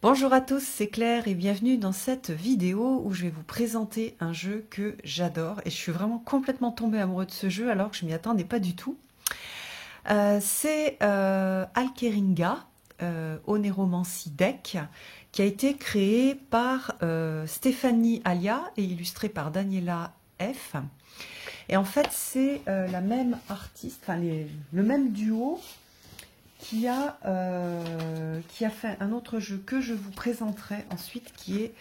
Bonjour à tous, c'est Claire et bienvenue dans cette vidéo où je vais vous présenter un jeu que j'adore et je suis vraiment complètement tombée amoureuse de ce jeu alors que je m'y attendais pas du tout. C'est Alkeringa, Oneromancy Deck, qui a été créé par Stéphanie Alia et illustré par Daniela F. Et en fait, c'est la même artiste, enfin le même duo qui a fait un autre jeu que je vous présenterai ensuite, qui est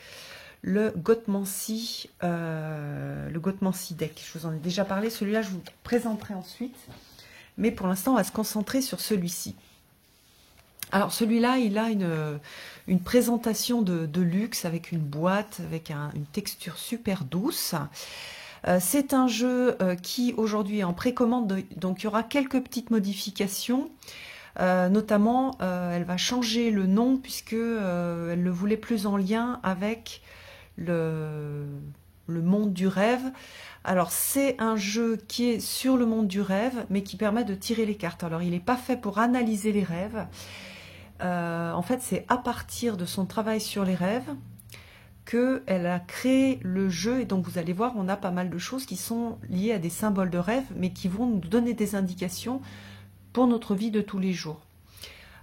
le Gotmancy Deck. Je vous en ai déjà parlé, celui-là je vous présenterai ensuite, mais pour l'instant on va se concentrer sur celui-ci. Alors celui-là, il a une présentation de luxe avec une boîte, avec une texture super douce. C'est un jeu qui aujourd'hui est en précommande, donc il y aura quelques petites modifications. Notamment, elle va changer le nom puisque elle le voulait plus en lien avec le monde du rêve. Alors c'est un jeu qui est sur le monde du rêve, mais qui permet de tirer les cartes. Alors il n'est pas fait pour analyser les rêves. En fait, c'est à partir de son travail sur les rêves qu'elle a créé le jeu. Et donc vous allez voir, on a pas mal de choses qui sont liées à des symboles de rêve, mais qui vont nous donner des indications pour notre vie de tous les jours.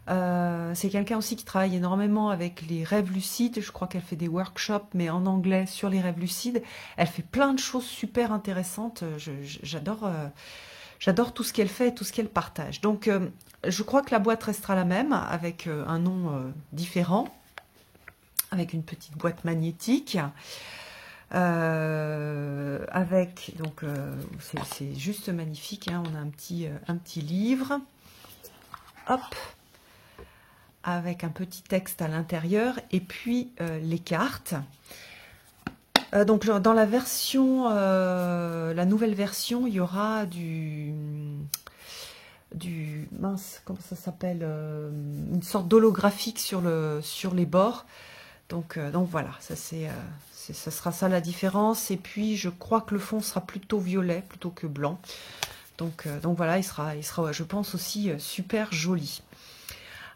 C'est quelqu'un aussi qui travaille énormément avec les rêves lucides. Je crois qu'elle fait des workshops, mais en anglais, sur les rêves lucides. Elle fait plein de choses super intéressantes. J'adore tout ce qu'elle fait et tout ce qu'elle partage. Donc, je crois que la boîte restera la même, avec un nom différent, avec une petite boîte magnétique. Avec, donc, c'est juste magnifique, hein. On a un petit livre. Hop, avec un petit texte à l'intérieur, et puis les cartes. Donc dans la version, la nouvelle version, il y aura mince, comment ça s'appelle, une sorte d'holographique sur les bords. Donc voilà, ça sera ça la différence. Et puis je crois que le fond sera plutôt violet plutôt que blanc. Donc voilà, il sera, je pense aussi super joli.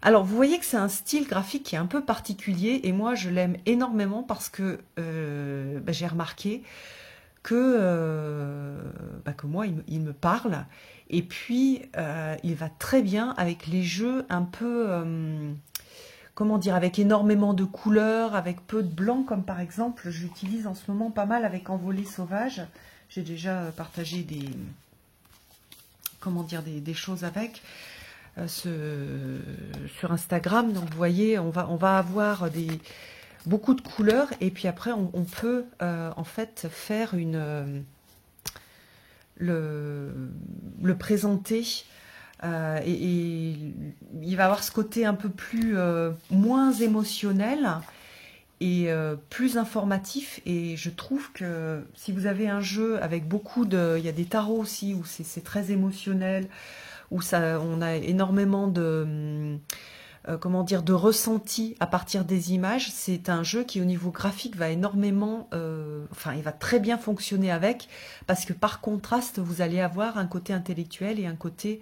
Alors, vous voyez que c'est un style graphique qui est un peu particulier et moi, je l'aime énormément parce que j'ai remarqué que moi, il me parle et puis il va très bien avec les jeux un peu, comment dire, avec énormément de couleurs, avec peu de blanc, comme par exemple, j'utilise en ce moment pas mal avec Envolée Sauvage. J'ai déjà partagé des choses avec. Sur Instagram. Donc vous voyez, on va avoir beaucoup de couleurs et puis après on peut en fait faire le présenter et il va avoir ce côté un peu plus moins émotionnel et plus informatif. Et je trouve que si vous avez un jeu avec il y a des tarots aussi où c'est très émotionnel, où on a énormément de de ressenti à partir des images. C'est un jeu qui au niveau graphique va énormément, il va très bien fonctionner avec, parce que par contraste vous allez avoir un côté intellectuel et un côté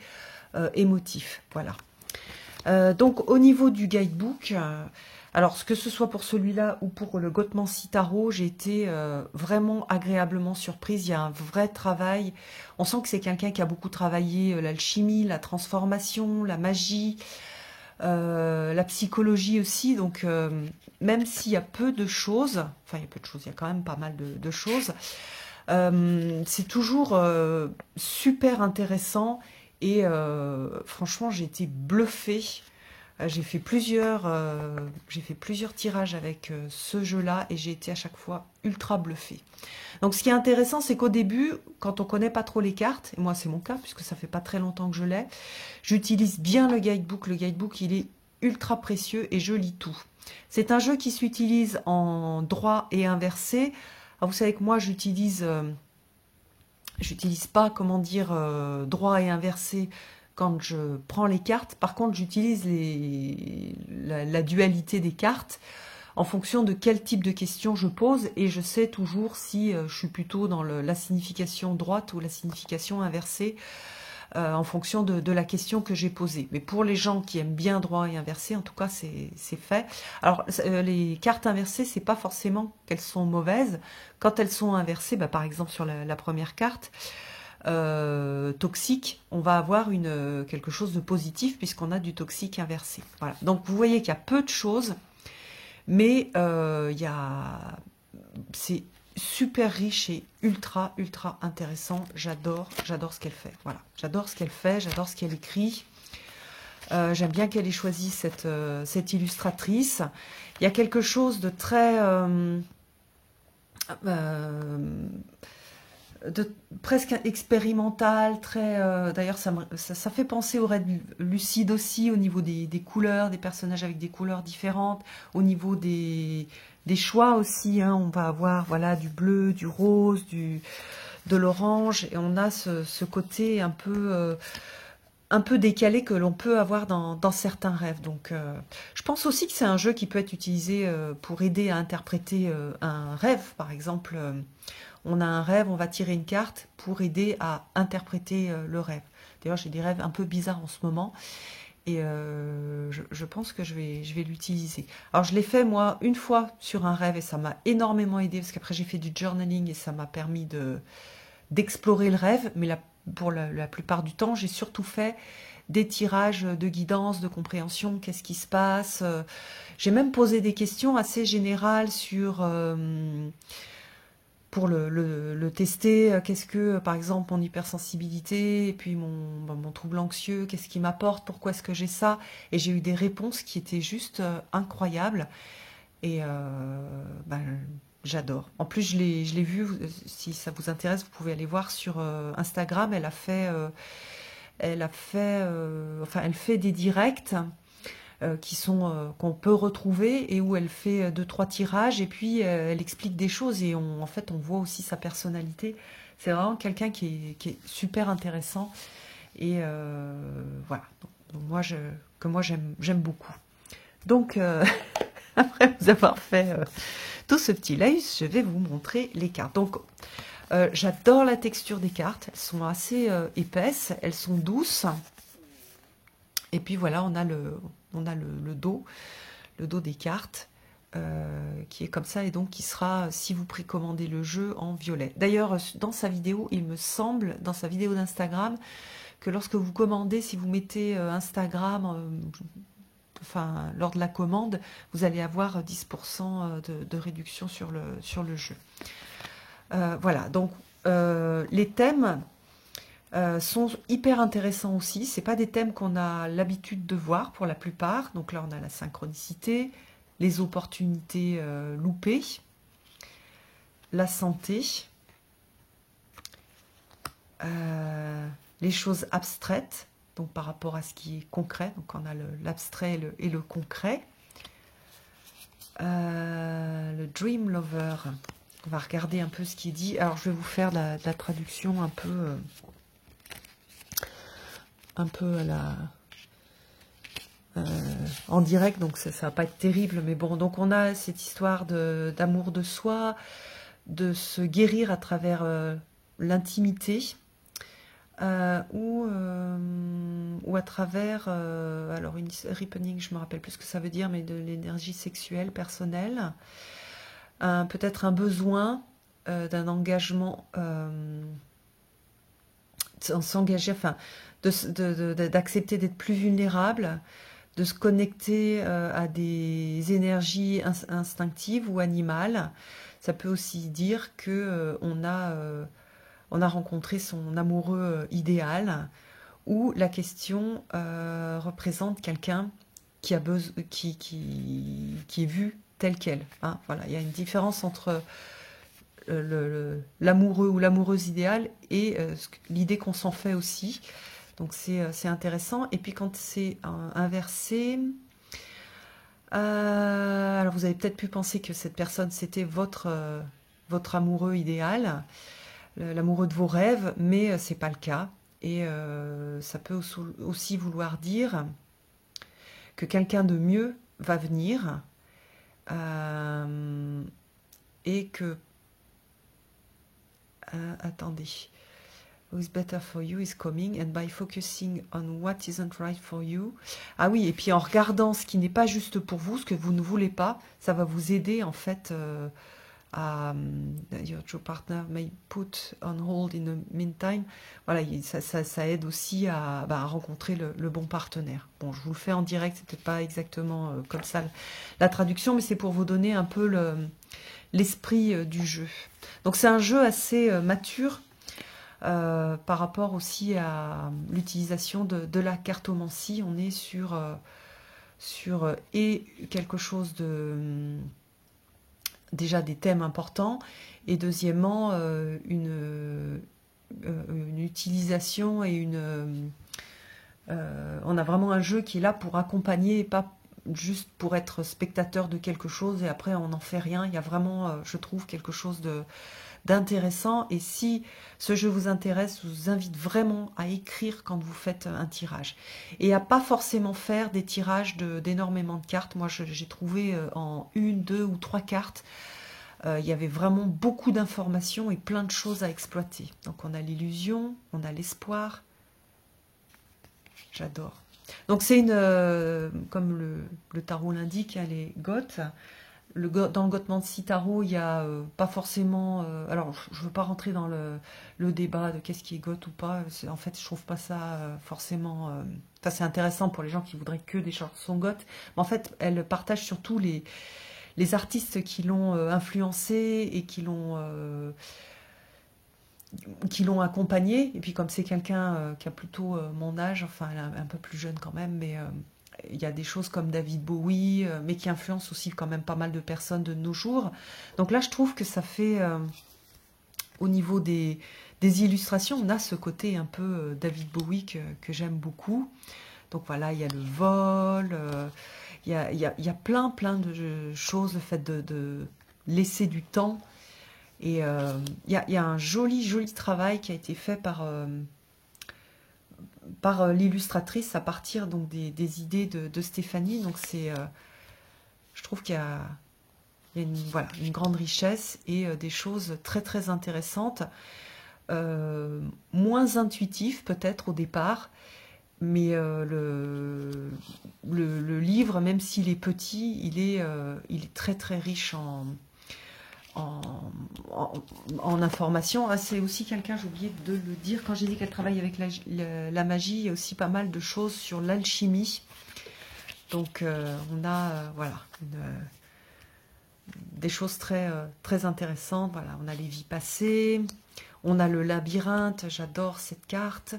émotif. Voilà. Donc au niveau du guidebook, alors que ce soit pour celui-là ou pour le Gotmancy Tarot, j'ai été vraiment agréablement surprise. Il y a un vrai travail. On sent que c'est quelqu'un qui a beaucoup travaillé l'alchimie, la transformation, la magie, la psychologie aussi. Donc même s'il y a peu de choses, enfin il y a peu de choses, il y a quand même pas mal de choses, c'est toujours super intéressant et franchement j'ai été bluffée. J'ai fait plusieurs tirages avec ce jeu-là et j'ai été à chaque fois ultra bluffée. Donc ce qui est intéressant, c'est qu'au début, quand on connaît pas trop les cartes, et moi c'est mon cas puisque ça fait pas très longtemps que je l'ai, j'utilise bien le guidebook. Le guidebook, il est ultra précieux et je lis tout. C'est un jeu qui s'utilise en droit et inversé. Alors, vous savez que moi j'utilise pas, droit et inversé quand je prends les cartes. Par contre, j'utilise la dualité des cartes en fonction de quel type de question je pose et je sais toujours si je suis plutôt dans la signification droite ou la signification inversée en fonction de la question que j'ai posée. Mais pour les gens qui aiment bien droit et inversé, en tout cas, c'est fait. Alors, les cartes inversées, c'est pas forcément qu'elles sont mauvaises. Quand elles sont inversées, bah, par exemple sur la première carte, toxique, on va avoir quelque chose de positif puisqu'on a du toxique inversé. Voilà. Donc, vous voyez qu'il y a peu de choses, mais c'est super riche et ultra intéressant. J'adore ce qu'elle fait. Voilà, j'adore ce qu'elle fait, j'adore ce qu'elle écrit. J'aime bien qu'elle ait choisi cette illustratrice. Il y a quelque chose de très presque expérimental, très. D'ailleurs, ça fait penser au Red Lucide aussi au niveau des couleurs, des personnages avec des couleurs différentes, au niveau des choix aussi. Hein, on va avoir voilà du bleu, du rose, de l'orange, et on a ce côté un peu décalé que l'on peut avoir dans certains rêves. Donc, je pense aussi que c'est un jeu qui peut être utilisé pour aider à interpréter un rêve. Par exemple, on a un rêve, on va tirer une carte pour aider à interpréter le rêve. D'ailleurs, j'ai des rêves un peu bizarres en ce moment, et je pense que je vais l'utiliser. Alors, je l'ai fait, moi, une fois sur un rêve, et ça m'a énormément aidé, parce qu'après, j'ai fait du journaling, et ça m'a permis d'explorer le rêve, mais pour la plupart du temps, j'ai surtout fait des tirages de guidance, de compréhension, qu'est-ce qui se passe. J'ai même posé des questions assez générales pour le tester. Qu'est-ce que, par exemple, mon hypersensibilité, et puis mon trouble anxieux, qu'est-ce qui m'apporte, pourquoi est-ce que j'ai ça? Et j'ai eu des réponses qui étaient juste incroyables. Et ben, j'adore. En plus, je l'ai vu, si ça vous intéresse, vous pouvez aller voir sur Instagram. Enfin, elle fait des directs qu'on peut retrouver, et où elle fait 2, 3 tirages, et puis elle explique des choses, et en fait, on voit aussi sa personnalité. C'est vraiment quelqu'un qui est super intéressant, et voilà. Donc, moi, j'aime beaucoup. Donc, après vous avoir fait tout ce petit live, je vais vous montrer les cartes. Donc, j'adore la texture des cartes. Elles sont assez épaisses, elles sont douces. Et puis voilà, on a le dos, des cartes, qui est comme ça, et donc qui sera, si vous précommandez le jeu, en violet. D'ailleurs, dans sa vidéo, il me semble, dans sa vidéo d'Instagram, que lorsque vous commandez, si vous mettez Instagram, enfin, lors de la commande, vous allez avoir 10% de réduction sur le jeu. Voilà, donc les thèmes sont hyper intéressants aussi. C'est pas des thèmes qu'on a l'habitude de voir pour la plupart. Donc là, on a la synchronicité, les opportunités loupées, la santé, les choses abstraites, donc par rapport à ce qui est concret. Donc on a l'abstrait et le concret. Le Dream Lover. On va regarder un peu ce qui est dit. Alors, je vais vous faire de la traduction un peu à en direct, donc ça va pas être terrible, mais bon, donc on a cette histoire d'amour de soi, de se guérir à travers l'intimité, ou à travers, alors une ripening, je me rappelle plus ce que ça veut dire, mais de l'énergie sexuelle personnelle, peut-être un besoin d'un engagement, s'engager, enfin, d'accepter d'être plus vulnérable, de se connecter à des énergies instinctives ou animales. Ça peut aussi dire que on a rencontré son amoureux idéal, ou la question représente quelqu'un qui est vu tel quel. Hein. Voilà, il y a une différence entre l'amoureux ou l'amoureuse idéale et l'idée qu'on s'en fait aussi. Donc c'est intéressant. Et puis quand c'est inversé, alors vous avez peut-être pu penser que cette personne c'était votre amoureux idéal, l'amoureux de vos rêves, mais c'est pas le cas. Et ça peut aussi vouloir dire que quelqu'un de mieux va venir, et que attendez. Who is better for you is coming, and by focusing on what isn't right for you. Ah oui, et puis en regardant ce qui n'est pas juste pour vous, ce que vous ne voulez pas, ça va vous aider en fait your true partner may put on hold in the meantime. Voilà, ça aide aussi à rencontrer le bon partenaire. Bon, je vous le fais en direct, c'est peut-être pas exactement comme ça la traduction, mais c'est pour vous donner un peu l'esprit du jeu. Donc c'est un jeu assez mature par rapport aussi à l'utilisation de la cartomancie. On est sur et quelque chose de déjà des thèmes importants, et deuxièmement une utilisation et on a vraiment un jeu qui est là pour accompagner et pas juste pour être spectateur de quelque chose et après on n'en fait rien. Il y a vraiment, je trouve, quelque chose d'intéressant, et si ce jeu vous intéresse, je vous invite vraiment à écrire quand vous faites un tirage et à pas forcément faire des tirages d'énormément de cartes. Moi j'ai trouvé en 1, 2 ou 3 cartes il y avait vraiment beaucoup d'informations et plein de choses à exploiter. Donc on a l'illusion, on a l'espoir, j'adore. Donc c'est comme le tarot l'indique, hein, les Goths. Dans le Gothmancy Tarot, il n'y a pas forcément... alors, je ne veux pas rentrer dans le débat de qu'est-ce qui est Goth ou pas. En fait, je trouve pas ça forcément... Enfin, c'est intéressant pour les gens qui voudraient que des chansons Goth. Mais en fait, elle partage surtout les artistes qui l'ont influencé et qui l'ont accompagné. Et puis, comme c'est quelqu'un qui a plutôt mon âge, enfin, elle est un peu plus jeune quand même, mais... il y a des choses comme David Bowie, mais qui influencent aussi quand même pas mal de personnes de nos jours. Donc là, je trouve que ça fait, au niveau des illustrations, on a ce côté un peu David Bowie que j'aime beaucoup. Donc voilà, il y a le vol, il y a plein de choses, le fait de laisser du temps. Et il y a un joli travail qui a été fait par l'illustratrice à partir donc des idées de Stéphanie. Donc je trouve qu'il y a une grande richesse et des choses très intéressantes, moins intuitives peut-être au départ, mais le livre, même s'il est petit, il est très riche en informations. Ah, c'est aussi quelqu'un, j'ai oublié de le dire, quand j'ai dit qu'elle travaille avec la magie, il y a aussi pas mal de choses sur l'alchimie. Donc on a voilà des choses très intéressantes. Voilà, on a les vies passées, on a le labyrinthe, j'adore cette carte,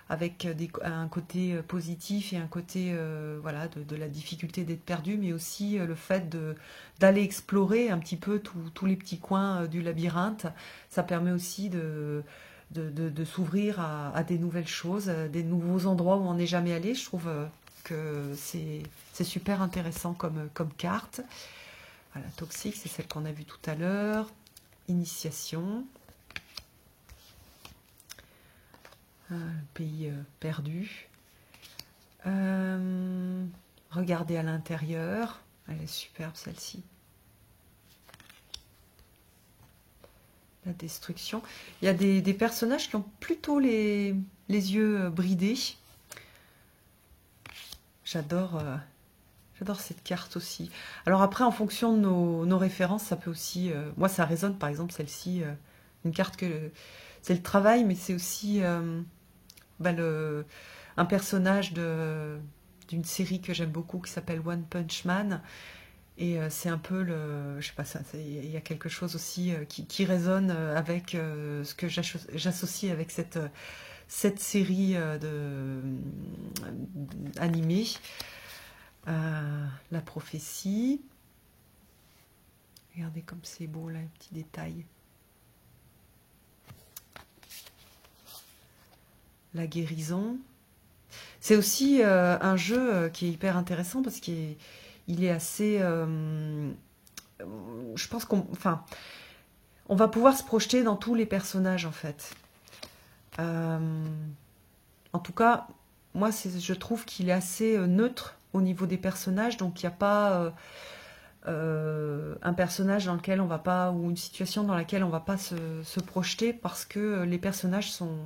avec un côté positif et un côté voilà, de la difficulté d'être perdu, mais aussi le fait d'aller explorer un petit peu tous les petits coins du labyrinthe. Ça permet aussi de s'ouvrir à des nouvelles choses, des nouveaux endroits où on n'est jamais allé. Je trouve que c'est super intéressant comme carte. Voilà, toxique, c'est celle qu'on a vue tout à l'heure. Initiation. Pays perdu. Regardez à l'intérieur. Elle est superbe celle-ci. La destruction. Il y a des personnages qui ont plutôt les yeux bridés. J'adore cette carte aussi. Alors après, en fonction de nos références, ça peut aussi... moi, ça résonne, par exemple, celle-ci. Une carte que... c'est le travail, mais c'est aussi un personnage d'une série que j'aime beaucoup qui s'appelle One Punch Man. Et c'est un peu je sais pas, il y a quelque chose aussi qui résonne avec ce que j'associe avec cette série animée. La prophétie. Regardez comme c'est beau là, un petit détail. La guérison. C'est aussi un jeu qui est hyper intéressant parce qu'il est assez... je pense on va pouvoir se projeter dans tous les personnages en fait. En tout cas, moi je trouve qu'il est assez neutre au niveau des personnages, donc il n'y a pas un personnage dans lequel on va pas, ou une situation dans laquelle on va pas se projeter parce que les personnages sont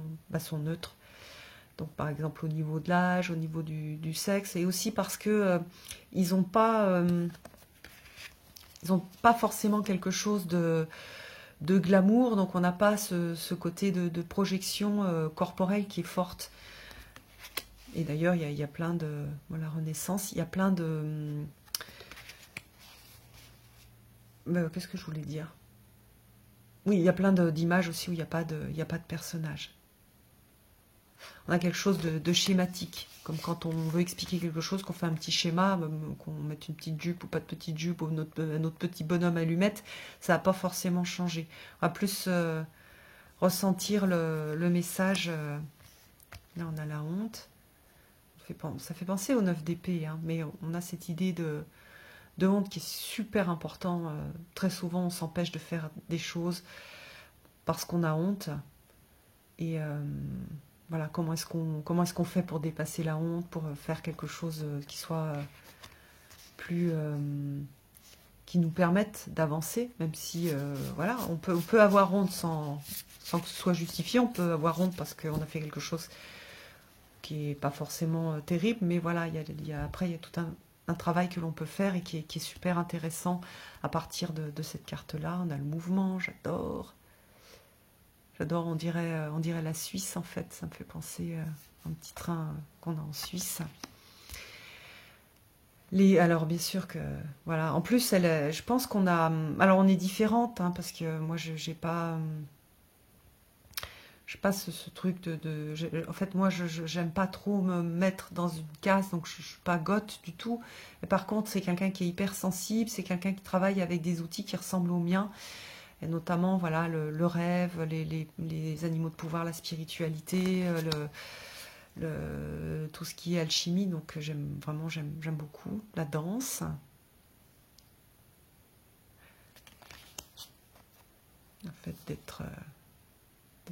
neutres. Donc par exemple au niveau de l'âge, au niveau du sexe, et aussi parce que ils ont pas forcément quelque chose de glamour, donc on n'a pas ce côté de projection corporelle qui est forte. Et d'ailleurs, il y a plein de... Voilà, Renaissance, il y a plein de... Qu'est-ce que je voulais dire? Oui, il y a plein d'images aussi où il n'y a pas il y a pas de personnage. On a quelque chose de schématique, comme quand on veut expliquer quelque chose, qu'on fait un petit schéma, qu'on mette une petite jupe ou pas de petite jupe, ou notre petit bonhomme allumette, ça va pas forcément changer. On va plus ressentir le message. Là, on a la honte. Ça fait penser au 9 d'épée, hein, mais on a cette idée de honte qui est super important. Très souvent, on s'empêche de faire des choses parce qu'on a honte. Et voilà, comment est-ce qu'on fait pour dépasser la honte, pour faire quelque chose qui soit plus... qui nous permette d'avancer, même si, voilà, on peut avoir honte sans que ce soit justifié, on peut avoir honte parce qu'on a fait quelque chose qui est pas forcément terrible, mais voilà, après, il y a tout un travail que l'on peut faire et qui est super intéressant à partir de cette carte-là. On a le mouvement, j'adore. J'adore, on dirait la Suisse en fait, ça me fait penser à un petit train qu'on a en Suisse. Alors bien sûr que, voilà, en plus, je pense qu'on a... Alors on est différentes, hein, parce que moi, j'ai pas... Je sais pas ce truc en fait, moi, j'aime pas trop me mettre dans une case, donc je suis pas goth du tout. Mais par contre, c'est quelqu'un qui est hyper sensible, c'est quelqu'un qui travaille avec des outils qui ressemblent aux miens. Et notamment, voilà, le rêve, les animaux de pouvoir, la spiritualité, tout ce qui est alchimie. Donc j'aime beaucoup la danse. En fait, d'être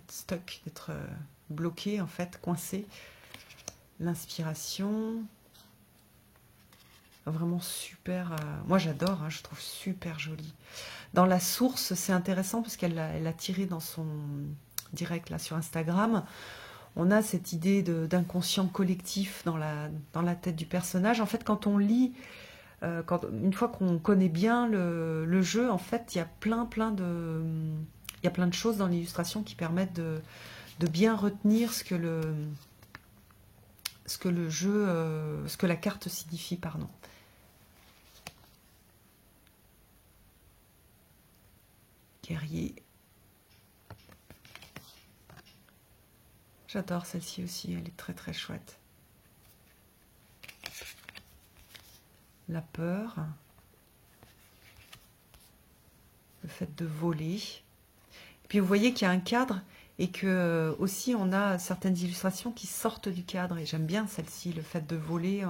stuck, d'être bloqué, en fait, coincé. L'inspiration. Vraiment super. Moi, j'adore, hein, je trouve super jolie. Dans la source, c'est intéressant parce qu'elle l'a tiré dans son direct là sur Instagram. On a cette idée d'inconscient collectif dans la tête du personnage. En fait, quand on lit, une fois qu'on connaît bien le jeu, en fait, il y a plein de choses dans l'illustration qui permettent de bien retenir ce que le jeu, ce que la carte signifie, pardon. Guerrier. J'adore celle-ci aussi, elle est très très chouette. La peur. Le fait de voler. Et puis vous voyez qu'il y a un cadre et que aussi on a certaines illustrations qui sortent du cadre. Et j'aime bien celle-ci, le fait de voler.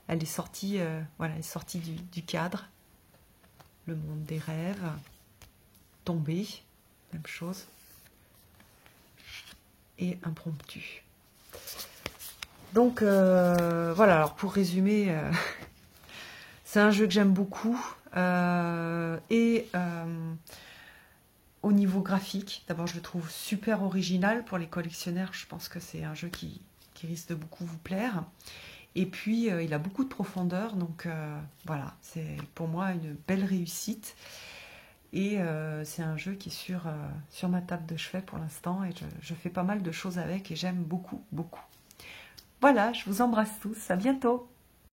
Elle est sortie, voilà, elle est sortie du cadre. Le monde des rêves. Tomber, même chose. Et impromptu. Donc voilà, alors pour résumer, c'est un jeu que j'aime beaucoup. Au niveau graphique, d'abord je le trouve super original pour les collectionneurs. Je pense que c'est un jeu qui risque de beaucoup vous plaire. Et puis il a beaucoup de profondeur, donc voilà, c'est pour moi une belle réussite. Et c'est un jeu qui est sur ma table de chevet pour l'instant, et je fais pas mal de choses avec et j'aime beaucoup, beaucoup. Voilà, je vous embrasse tous, à bientôt.